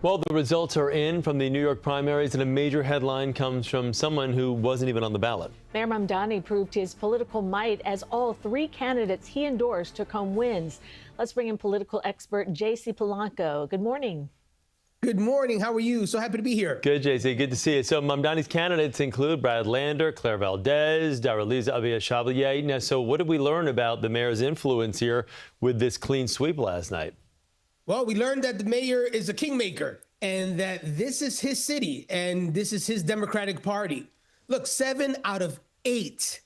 Well, the results are in from the New York primaries, and a major headline comes from someone who wasn't even on the ballot. Mayor Mamdani proved his political might as all three candidates he endorsed took home wins. Let's bring in political expert J.C. Polanco. Good morning. Good morning. How are you? So happy to be here. Good, J.C. Good to see you. So Mamdani's candidates include Brad Lander, Claire Valdez, Daraliza Abia-Chavalier. Now, so what did we learn about the mayor's influence here with this clean sweep last night? Well, we learned that the mayor is a kingmaker and that this is his city and this is his Democratic Party. Look, 7 out of 8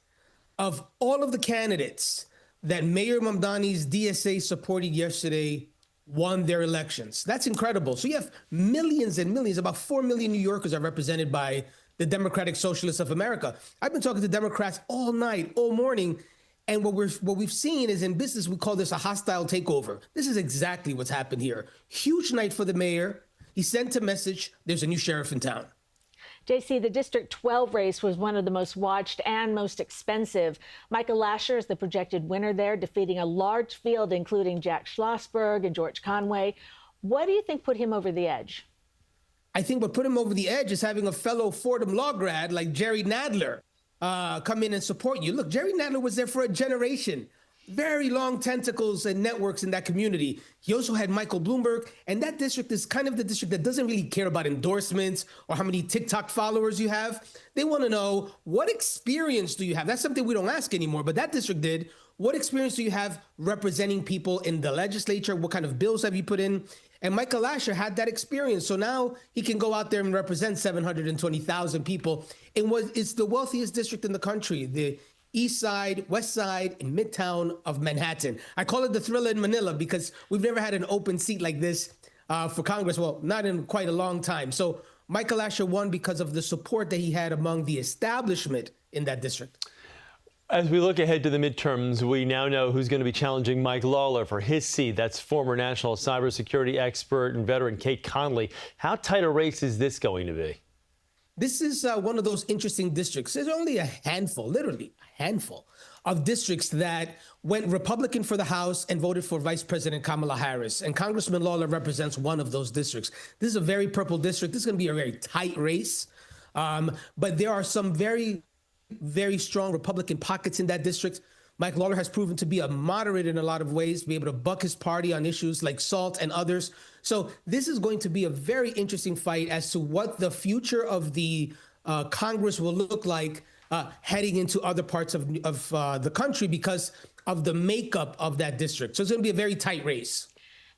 of all of the candidates that Mayor Mamdani's DSA supported yesterday won their elections. That's incredible. So you have millions and millions, about 4 million New Yorkers are represented by the Democratic Socialists of America. I've been talking to Democrats all night, all morning. And what we've seen is in business, we call this a hostile takeover. This is exactly what's happened here. Huge night for the mayor. He sent a message. There's a new sheriff in town. JC, the District 12 race was one of the most watched and most expensive. Michael Lasher is the projected winner there, defeating a large field, including Jack Schlossberg and George Conway. What do you think put him over the edge? I think what put him over the edge is having a fellow Fordham law grad like Jerry Nadler come in and support you. Look, Jerry Nadler was there for a generation. Very long tentacles and networks in that community. He also had Michael Bloomberg, and that district is kind of the district that doesn't really care about endorsements or how many TikTok followers you have. They want to know, what experience do you have? That's something we don't ask anymore, but that district did. What experience do you have representing people in the legislature? What kind of bills have you put in? And Michael Lasher had that experience. So now he can go out there and represent 720,000 people in what is the wealthiest district in the country, the East Side, West Side, and Midtown of Manhattan. I call it the Thriller in Manila because we've never had an open seat like this for Congress. Well, not in quite a long time. So Michael Lasher won because of the support that he had among the establishment in that district. As we look ahead to the midterms, we now know who's going to be challenging Mike Lawler for his seat. That's former national cybersecurity expert and veteran Kate Conley. How tight a race is this going to be? This is one of those interesting districts. There's only a handful, literally a handful, of districts that went Republican for the House and voted for Vice President Kamala Harris. And Congressman Lawler represents one of those districts. This is a very purple district. This is going to be a very tight race. But there are some very strong Republican pockets in that district. Mike Lawler has proven to be a moderate in a lot of ways, be able to buck his party on issues like SALT and others. So this is going to be a very interesting fight as to what the future of the Congress will look like heading into other parts of the country because of the makeup of that district. So it's going to be a very tight race.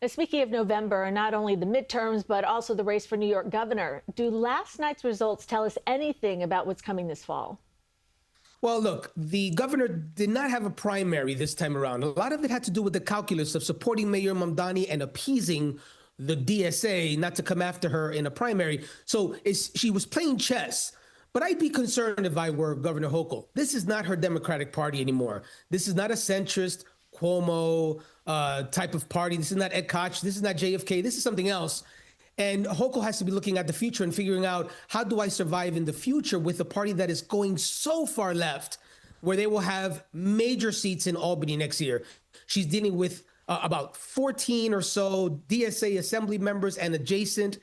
Now, speaking of November, not only the midterms, but also the race for New York governor, do last night's results tell us anything about what's coming this fall? Well, look, the governor did not have a primary this time around. A lot of it had to do with the calculus of supporting Mayor Mamdani and appeasing the DSA not to come after her in a primary. So she was playing chess. But I'd be concerned if I were Governor Hochul. This is not her Democratic Party anymore. This is not a centrist, Cuomo type of party. This is not Ed Koch. This is not JFK. This is something else. And Hochul has to be looking at the future and figuring out, how do I survive in the future with a party that is going so far left where they will have major seats in Albany next year. She's dealing with about 14 or so DSA assembly members and adjacent,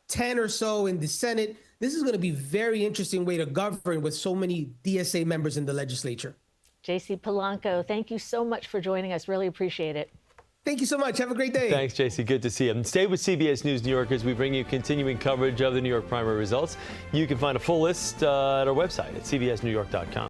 10 or so in the Senate. This is going to be a very interesting way to govern with so many DSA members in the legislature. J.C. Polanco, thank you so much for joining us. Really appreciate it. Thank you so much. Have a great day. Thanks, JC. Good to see you. And stay with CBS News New York as we bring you continuing coverage of the New York primary results. You can find a full list at our website at cbsnewyork.com.